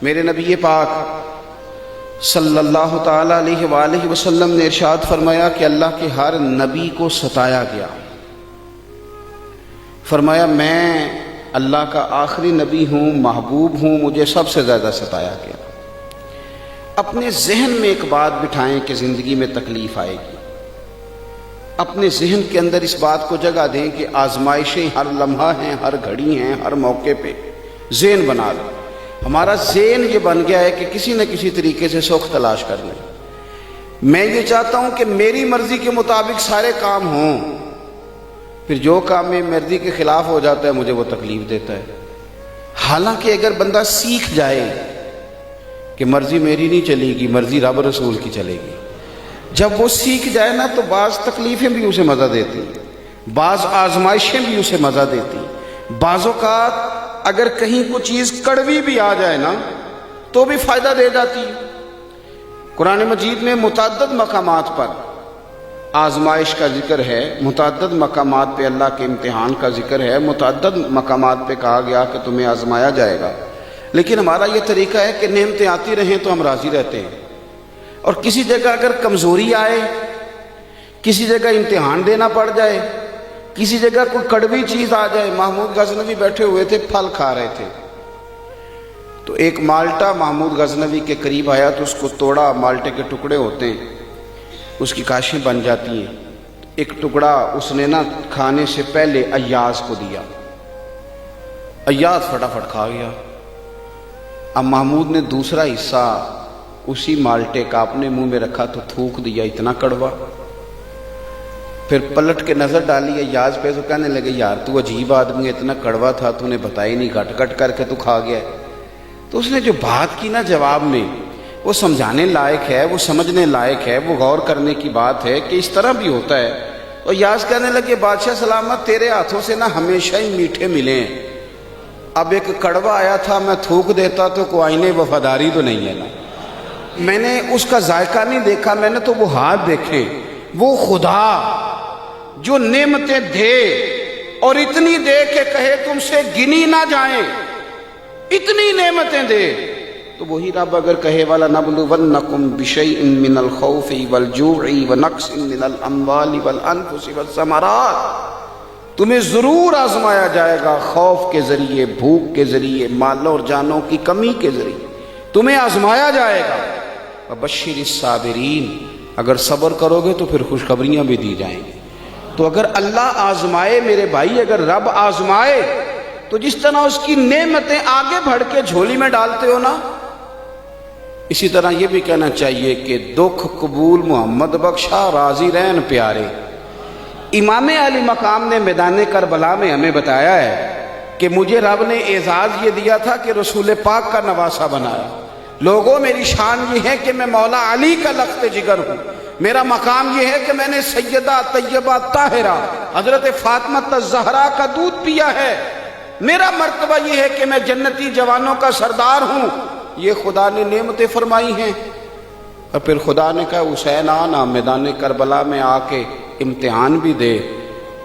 میرے نبی پاک صلی اللہ تعالی علیہ وآلہ وسلم نے ارشاد فرمایا کہ اللہ کے ہر نبی کو ستایا گیا۔ فرمایا میں اللہ کا آخری نبی ہوں، محبوب ہوں، مجھے سب سے زیادہ ستایا گیا۔ اپنے ذہن میں ایک بات بٹھائیں کہ زندگی میں تکلیف آئے گی، اپنے ذہن کے اندر اس بات کو جگہ دیں کہ آزمائشیں ہر لمحہ ہیں، ہر گھڑی ہیں، ہر موقع پہ ذہن بنا لیں۔ ہمارا ذہن یہ بن گیا ہے کہ کسی نہ کسی طریقے سے سکھ تلاش کر لیں۔ میں یہ چاہتا ہوں کہ میری مرضی کے مطابق سارے کام ہوں، پھر جو کام میری مرضی کے خلاف ہو جاتا ہے مجھے وہ تکلیف دیتا ہے۔ حالانکہ اگر بندہ سیکھ جائے کہ مرضی میری نہیں چلے گی، مرضی رب رسول کی چلے گی، جب وہ سیکھ جائے نا تو بعض تکلیفیں بھی اسے مزہ دیتی، بعض آزمائشیں بھی اسے مزہ دیتی۔ بعض اوقات اگر کہیں کوئی چیز کڑوی بھی آ جائے نا تو بھی فائدہ دے جاتی ہے۔ قرآن مجید میں متعدد مقامات پر آزمائش کا ذکر ہے، متعدد مقامات پہ اللہ کے امتحان کا ذکر ہے، متعدد مقامات پہ کہا گیا کہ تمہیں آزمایا جائے گا۔ لیکن ہمارا یہ طریقہ ہے کہ نعمتیں آتی رہیں تو ہم راضی رہتے ہیں، اور کسی جگہ اگر کمزوری آئے، کسی جگہ امتحان دینا پڑ جائے، کسی جگہ کوئی کڑوی چیز آ جائے۔ محمود غزنوی بیٹھے ہوئے تھے، پھل کھا رہے تھے، تو ایک مالٹا محمود غزنوی کے قریب آیا تو اس کو توڑا، مالٹے کے ٹکڑے ہوتے ہیں، اس کی کاشیں بن جاتی ہیں۔ ایک ٹکڑا اس نے نا کھانے سے پہلے ایاز کو دیا، ایاز فٹافٹ کھا گیا۔ اب محمود نے دوسرا حصہ اسی مالٹے کا اپنے منہ میں رکھا تو تھوک دیا، اتنا کڑوا۔ پھر پلٹ کے نظر ڈالی ایاز پہ تو کہنے لگے یار تو عجیب آدمی، اتنا کڑوا تھا تو نے بتایا نہیں، گٹ گٹ کر کے تو کھا گیا ہے۔ تو اس نے جو بات کی نا جواب میں، وہ سمجھانے لائق ہے، وہ سمجھنے لائق ہے، وہ غور کرنے کی بات ہے کہ اس طرح بھی ہوتا ہے۔ اور ایاز کہنے لگے بادشاہ سلامت، تیرے ہاتھوں سے نا ہمیشہ ہی میٹھے ملے ہیں، اب ایک کڑوا آیا تھا میں تھوک دیتا تو کوئی آئینے وفاداری تو نہیں ہے نا، میں نے اس کا ذائقہ نہیں دیکھا، میں نے تو وہ ہاتھ دیکھے۔ وہ خدا جو نعمتیں دے اور اتنی دے کہ کہے تم سے گنی نہ جائیں، اتنی نعمتیں دے، تو وہی رب اگر کہے وَلَنَبْلُوَنَّكُمْ بِشَيْءٍ مِّنَ الْخَوْفِ وَالْجُوعِ وَنَقْصٍ مِّنَ الْأَمْوَالِ وَالْأَنفُسِ وَالثَّمَرَاتِ، تمہیں ضرور آزمایا جائے گا، خوف کے ذریعے، بھوک کے ذریعے، مال اور جانوں کی کمی کے ذریعے تمہیں آزمایا جائے گا۔ وَبَشِّرِ الصَّابِرِينَ، اگر صبر کرو گے تو پھر خوشخبریاں بھی دی جائیں گی۔ تو اگر اللہ آزمائے میرے بھائی، اگر رب آزمائے تو جس طرح اس کی نعمتیں آگے بڑھ کے جھولی میں ڈالتے ہو نا، اسی طرح یہ بھی کہنا چاہیے کہ دکھ قبول محمد بخشا، راضی رہن پیارے۔ امام علی مقام نے میدان کربلا میں ہمیں بتایا ہے کہ مجھے رب نے اعزاز یہ دیا تھا کہ رسول پاک کا نواسہ بنایا۔ لوگوں میری شان یہ ہے کہ میں مولا علی کا لخت جگر ہوں، میرا مقام یہ ہے کہ میں نے سیدہ طیبہ طاہرہ حضرت فاطمہ الزہرا کا دودھ پیا ہے، میرا مرتبہ یہ ہے کہ میں جنتی جوانوں کا سردار ہوں۔ یہ خدا نے نعمتیں فرمائی ہیں۔ اور پھر خدا نے کہا حسین آنا میدان کربلا میں آ کے امتحان بھی دے۔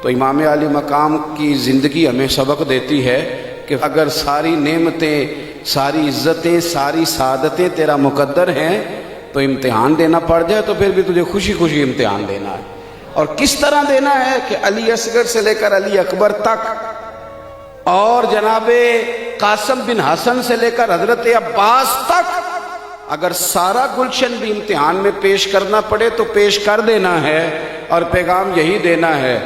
تو امام علی مقام کی زندگی ہمیں سبق دیتی ہے کہ اگر ساری نعمتیں، ساری عزتیں، ساری سعادتیں تیرا مقدر ہیں تو امتحان دینا پڑ جائے تو پھر بھی تجھے خوشی خوشی امتحان دینا ہے۔ اور کس طرح دینا ہے کہ علی اصغر سے لے کر علی اکبر تک، اور جناب قاسم بن حسن سے لے کر حضرت عباس تک، اگر سارا گلشن بھی امتحان میں پیش کرنا پڑے تو پیش کر دینا ہے، اور پیغام یہی دینا ہے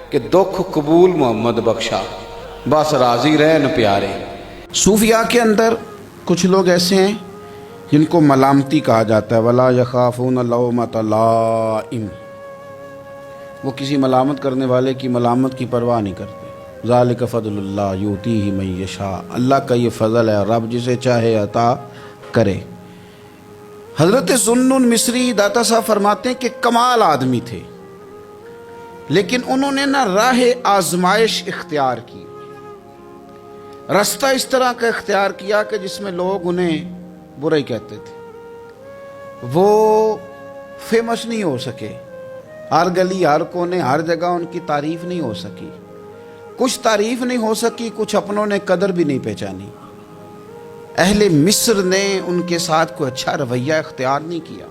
کہ دکھ قبول محمد بخشا، بس راضی رہن پیارے۔ صوفیاء کے اندر کچھ لوگ ایسے ہیں جن کو ملامتی کہا جاتا ہے، وَلَا يَخَافُونَ لَوْمَةَ لَائِمٍ، وہ کسی ملامت کرنے والے کی ملامت کی پرواہ نہیں کرتے۔ ذَلِكَ فَضْلُ اللَّهِ يُؤْتِيهِ مَن يَشَاءُ، اللہ کا یہ فضل ہے، رب جسے چاہے عطا کرے۔ حضرت ذوالنون مصری داتا صاحب فرماتے ہیں کہ کمال آدمی تھے، لیکن انہوں نے نہ راہ آزمائش اختیار کی، رستہ اس طرح کا اختیار کیا کہ جس میں لوگ انہیں برا ہی کہتے تھے۔ وہ فیمس نہیں ہو سکے، ہر گلی، ہر کونے، ہر جگہ ان کی تعریف نہیں ہو سکی، کچھ تعریف نہیں ہو سکی، کچھ اپنوں نے قدر بھی نہیں پہچانی۔ اہل مصر نے ان کے ساتھ کوئی اچھا رویہ اختیار نہیں کیا۔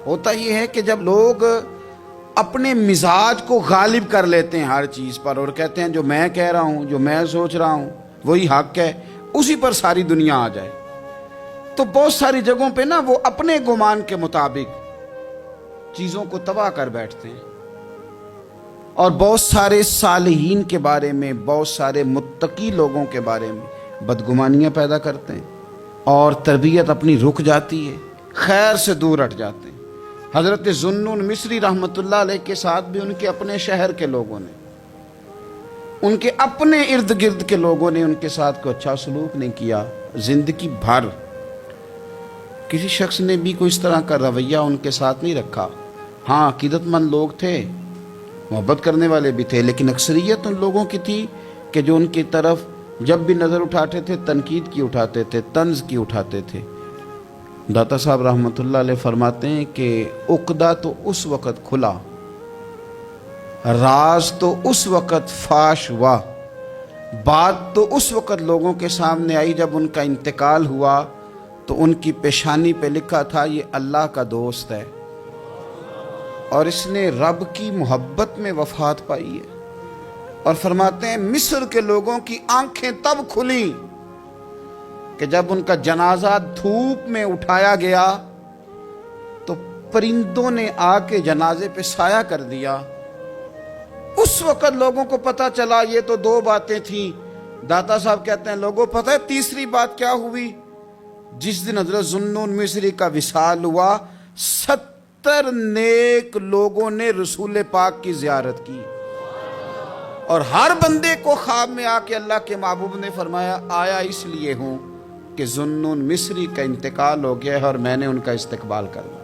ہوتا یہ ہے کہ جب لوگ اپنے مزاج کو غالب کر لیتے ہیں ہر چیز پر اور کہتے ہیں جو میں کہہ رہا ہوں، جو میں سوچ رہا ہوں وہی حق ہے، اسی پر ساری دنیا آ جائے، تو بہت ساری جگہوں پہ نا وہ اپنے گمان کے مطابق چیزوں کو تباہ کر بیٹھتے ہیں، اور بہت سارے صالحین کے بارے میں، بہت سارے متقی لوگوں کے بارے میں بدگمانیاں پیدا کرتے ہیں، اور تربیت اپنی رک جاتی ہے، خیر سے دور ہٹ جاتے ہیں۔ حضرت ذوالنون مصری رحمۃ اللہ علیہ کے ساتھ بھی ان کے اپنے شہر کے لوگوں نے، ان کے اپنے ارد گرد کے لوگوں نے ان کے ساتھ کوئی اچھا سلوک نہیں کیا۔ زندگی بھر کسی شخص نے بھی کوئی اس طرح کا رویہ ان کے ساتھ نہیں رکھا۔ ہاں عقیدت مند لوگ تھے، محبت کرنے والے بھی تھے، لیکن اکثریت ان لوگوں کی تھی کہ جو ان کی طرف جب بھی نظر اٹھاتے تھے تنقید کی اٹھاتے تھے، طنز کی اٹھاتے تھے۔ داتا صاحب رحمۃ اللہ علیہ فرماتے ہیں کہ عقدہ تو اس وقت کھلا، راز تو اس وقت فاش ہوا، بات تو اس وقت لوگوں کے سامنے آئی جب ان کا انتقال ہوا تو ان کی پیشانی پہ لکھا تھا یہ اللہ کا دوست ہے، اور اس نے رب کی محبت میں وفات پائی ہے۔ اور فرماتے ہیں مصر کے لوگوں کی آنکھیں تب کھلیں کہ جب ان کا جنازہ دھوپ میں اٹھایا گیا تو پرندوں نے آ کے جنازے پہ سایہ کر دیا۔ اس وقت لوگوں کو پتہ چلا یہ تو دو باتیں تھیں۔ داتا صاحب کہتے ہیں لوگوں پتہ ہے تیسری بات کیا ہوئی؟ جس دن حضرت ذوالنون مصری کا وصال ہوا 70 نیک لوگوں نے رسول پاک کی زیارت کی، اور ہر بندے کو خواب میں آ کے اللہ کے محبوب نے فرمایا آیا اس لیے ہوں کہ ذوالنون مصری کا انتقال ہو گیا ہے اور میں نے ان کا استقبال کرنا،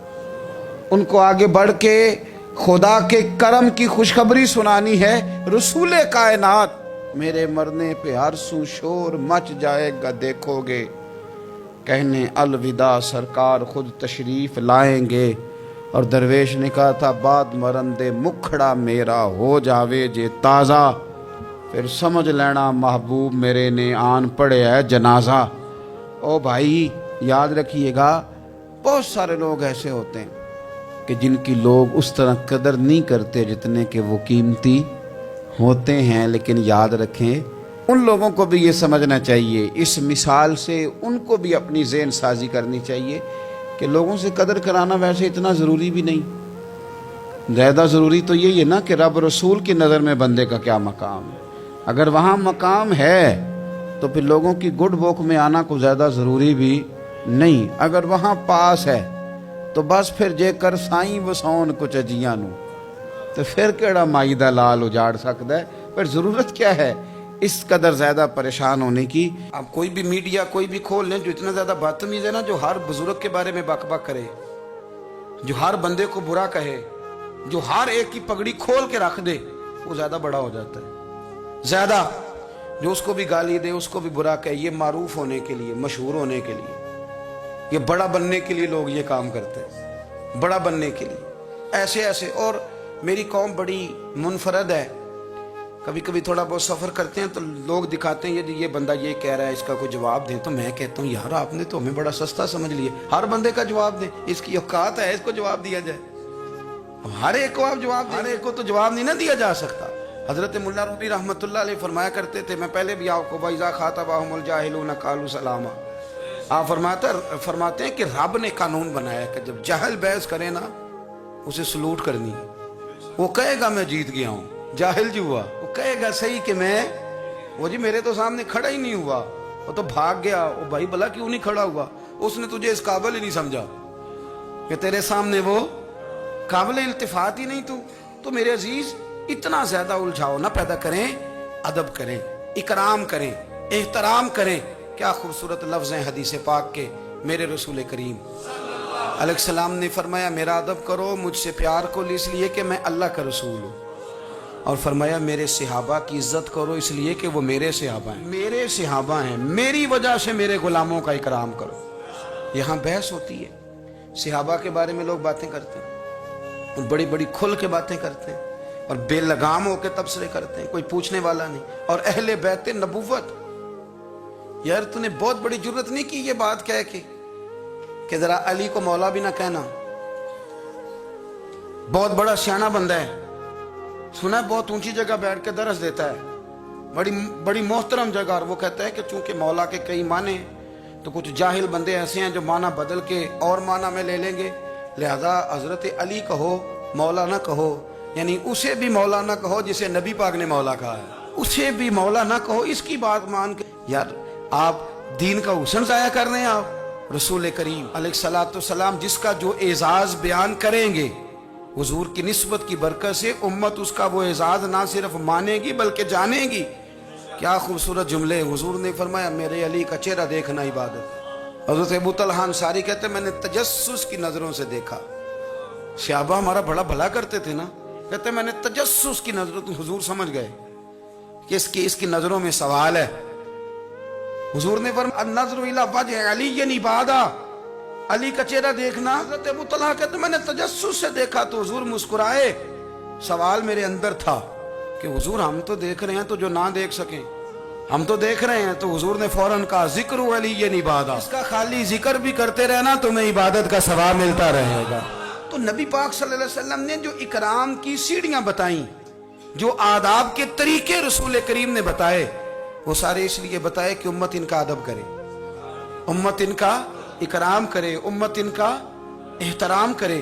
ان کو آگے بڑھ کے خدا کے کرم کی خوشخبری سنانی ہے۔ رسول کائنات میرے مرنے پہ ہر سو شور مچ جائے گا دیکھو گے، کہنے الوداع سرکار خود تشریف لائیں گے۔ اور درویش نے کہا تھا بعد مرندے مکھڑا میرا ہو جاوے جے تازہ، پھر سمجھ لینا محبوب میرے نے آن پڑے ہے جنازہ۔ او بھائی یاد رکھیے گا بہت سارے لوگ ایسے ہوتے ہیں کہ جن کی لوگ اس طرح قدر نہیں کرتے جتنے کہ وہ قیمتی ہوتے ہیں، لیکن یاد رکھیں ان لوگوں کو بھی یہ سمجھنا چاہیے، اس مثال سے ان کو بھی اپنی ذہن سازی کرنی چاہیے کہ لوگوں سے قدر کرانا ویسے اتنا ضروری بھی نہیں، زیادہ ضروری تو یہی ہے نا کہ رب رسول کی نظر میں بندے کا کیا مقام ہے۔ اگر وہاں مقام ہے تو پھر لوگوں کی گڈ بک میں آنا کو زیادہ ضروری بھی نہیں، اگر وہاں پاس ہے تو بس پھر جے کر سائیں وسون کچھ اجیاں نو تو پھر کیڑا مائی دا لال اجاڑ سکتا ہے، پھر ضرورت کیا ہے اس قدر زیادہ پریشان ہونے کی۔ اب کوئی بھی میڈیا کوئی بھی کھول لیں جو اتنا زیادہ بدتمیز ہے نا، جو ہر بزرگ کے بارے میں بک بک کرے، جو ہر بندے کو برا کہے، جو ہر ایک کی پگڑی کھول کے رکھ دے، وہ زیادہ بڑا ہو جاتا ہے۔ زیادہ جو اس کو بھی گالی دے، اس کو بھی برا کہے، یہ معروف ہونے کے لیے، مشہور ہونے کے لیے، یہ بڑا بننے کے لیے لوگ یہ کام کرتے ہیں، بڑا بننے کے لیے ایسے ایسے۔ اور میری قوم بڑی منفرد ہے، کبھی کبھی تھوڑا بہت سفر کرتے ہیں تو لوگ دکھاتے ہیں یہ بندہ یہ کہہ رہا ہے، اس کا کوئی جواب دیں، تو میں کہتا ہوں یار آپ نے تو ہمیں بڑا سستا سمجھ لیا، ہر بندے کا جواب دیں، اس کی اوقات ہے اس کو جواب دیا جائے، ہر ایک کو آپ جواب دیں، ہر ایک کو تو جواب نہیں نہ دیا جا سکتا۔ حضرت ملا رومی رحمۃ اللہ علیہ فرمایا کرتے تھے، میں پہلے بھی آپ کو وَإِذَا خَاطَبَهُمُ الْجَاهِلُونَ قَالُوا سَلَامًا، آپ فرماتے ہیں کہ رب نے قانون بنایا کہ جب جاہل بحث کرے نا اسے سلوٹ کرنی، وہ کہے گا میں جیت گیا ہوں، جاہل جو ہوا وہ کہے گا صحیح کہ میں، وہ جی میرے تو سامنے کھڑا ہی نہیں ہوا، وہ تو بھاگ گیا، وہ بھائی بھلا کیوں نہیں کھڑا ہوا، اس نے تجھے اس قابل ہی نہیں سمجھا کہ تیرے سامنے وہ قابل التفات ہی نہیں۔ تو میرے عزیز اتنا زیادہ الجھاؤ نہ پیدا کریں، ادب کریں، اکرام کریں، احترام کریں۔ کیا خوبصورت لفظ ہیں حدیث پاک کے، میرے رسول کریم علیہ السلام نے فرمایا میرا ادب کرو مجھ سے پیار کو اس لیے کہ میں اللہ کا رسول ہوں، اور فرمایا میرے صحابہ کی عزت کرو اس لیے کہ وہ میرے صحابہ ہیں، میرے صحابہ ہیں، میری وجہ سے میرے غلاموں کا اکرام کرو۔ یہاں بحث ہوتی ہے، صحابہ کے بارے میں لوگ باتیں کرتے ہیں اور بڑی بڑی کھل کے باتیں کرتے ہیں اور بے لگام ہو کے تبصرے کرتے ہیں، کوئی پوچھنے والا نہیں۔ اور اہل بیت نبوت یار تو نے بہت بڑی جرت نہیں کی یہ بات کہہ کے کہ ذرا علی کو مولا بھی نہ کہنا. بہت بڑا سیانہ بندہ ہے, سنا ہے بہت اونچی جگہ بیٹھ کے درس دیتا ہے, بڑی محترم جگہ, اور وہ کہتا ہے کہ چونکہ مولا کے کئی معنی تو کچھ جاہل بندے ایسے ہیں جو معنی بدل کے اور معنی میں لے لیں گے, لہذا حضرت علی کہو مولا نہ کہو, یعنی اسے بھی مولا نہ کہو جسے نبی پاک نے مولا کہا ہے, اسے بھی مولا نہ کہو, اس کی بات مان کے. یار آپ دین کا حسن ضائع کر رہے ہیں. آپ رسول کریم علیہ الصلوۃ والسلام جس کا جو اعزاز بیان کریں گے حضور کی نسبت کی برکت سے, امت اس کا وہ اعزاز نہ صرف مانے گی بلکہ جانے گی. کیا خوبصورت جملے. حضور نے فرمایا میرے علی کا چہرہ دیکھنا عبادت. حضرت ابو طلحہ انصاری کہتے میں نے تجسس کی نظروں سے دیکھا. صحابہ ہمارا بڑا بھلا کرتے تھے نا, کہتے میں نے تجسس کی نظروں, حضور سمجھ گئے کہ اس کی نظروں میں سوال ہے. حضور نے فرمایا النظر الی وجہ علی عبادہ, علی کا چہرہ دیکھنا. حضرت ابو طلحہ کہتے میں نے تجسس سے دیکھا تو حضور مسکرائے. سوال میرے اندر تھا کہ حضور ہم تو دیکھ رہے ہیں تو جو نہ دیکھ سکیں, ہم تو دیکھ رہے ہیں. تو حضور نے فوراً کہا ذکر علی عبادہ, اس کا خالی ذکر بھی کرتے رہنا تمہیں عبادت کا ثواب ملتا رہے گا. تو نبی پاک صلی اللہ علیہ وسلم نے جو اکرام کی سیڑھیاں بتائیں, جو آداب کے طریقے رسول کریم نے بتائے, وہ سارے اس لیے بتائے کہ امت ان کا ادب کرے, امت ان کا اکرام کرے, امت ان کا احترام کرے.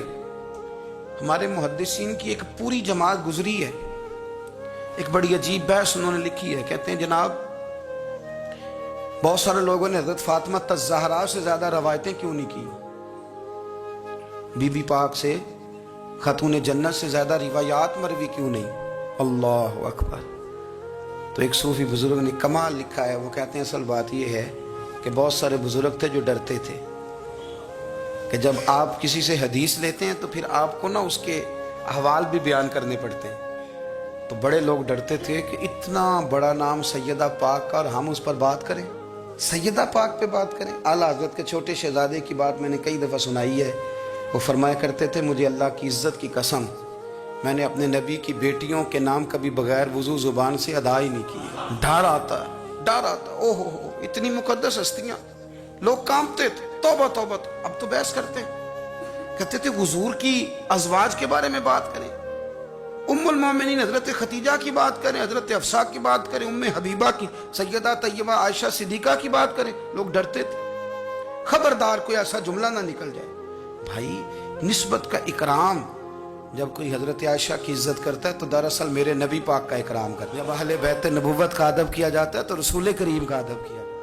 ہمارے محدثین کی ایک پوری جماعت گزری ہے, ایک بڑی عجیب بحث انہوں نے لکھی ہے. کہتے ہیں جناب بہت سارے لوگوں نے حضرت فاطمہ الزہرا سے زیادہ روایتیں کیوں نہیں کی, بی بی پاک سے, خاتون جنت سے زیادہ روایات مروی کیوں نہیں. اللہ اکبر. تو ایک صوفی بزرگ نے کمال لکھا ہے, وہ کہتے ہیں اصل بات یہ ہے کہ بہت سارے بزرگ تھے جو ڈرتے تھے کہ جب آپ کسی سے حدیث لیتے ہیں تو پھر آپ کو نا اس کے احوال بھی بیان کرنے پڑتے ہیں. تو بڑے لوگ ڈرتے تھے کہ اتنا بڑا نام سیدہ پاک کا اور ہم اس پر بات کریں, سیدہ پاک پہ بات کریں. اعلیٰ حضرت کے چھوٹے شہزادے کی بات میں نے کئی دفعہ سنائی ہے. وہ فرمایا کرتے تھے مجھے اللہ کی عزت کی قسم میں نے اپنے نبی کی بیٹیوں کے نام کبھی بغیر وضو زبان سے ادا ہی نہیں کی. ڈر آتا, ڈر آتا. او ہو اتنی مقدس ہستیاں, لوگ کانپتے تھے. توبہ توبہ. اب تو بحث کرتے ہیں, کہتے تھے حضور کی ازواج کے بارے میں بات کریں, ام المومنین حضرت خدیجہ کی بات کریں, حضرت حفصہ کی بات کریں, ام حبیبہ کی, سیدہ طیبہ عائشہ صدیقہ کی بات کریں. لوگ ڈرتے تھے, خبردار کوئی ایسا جملہ نہ نکل جائے. بھائی نسبت کا اکرام, جب کوئی حضرت عائشہ کی عزت کرتا ہے تو دراصل میرے نبی پاک کا اکرام کرتا ہے. جب اہل بیت نبوت کا ادب کیا جاتا ہے تو رسول کریم کا ادب کیا جاتا ہے.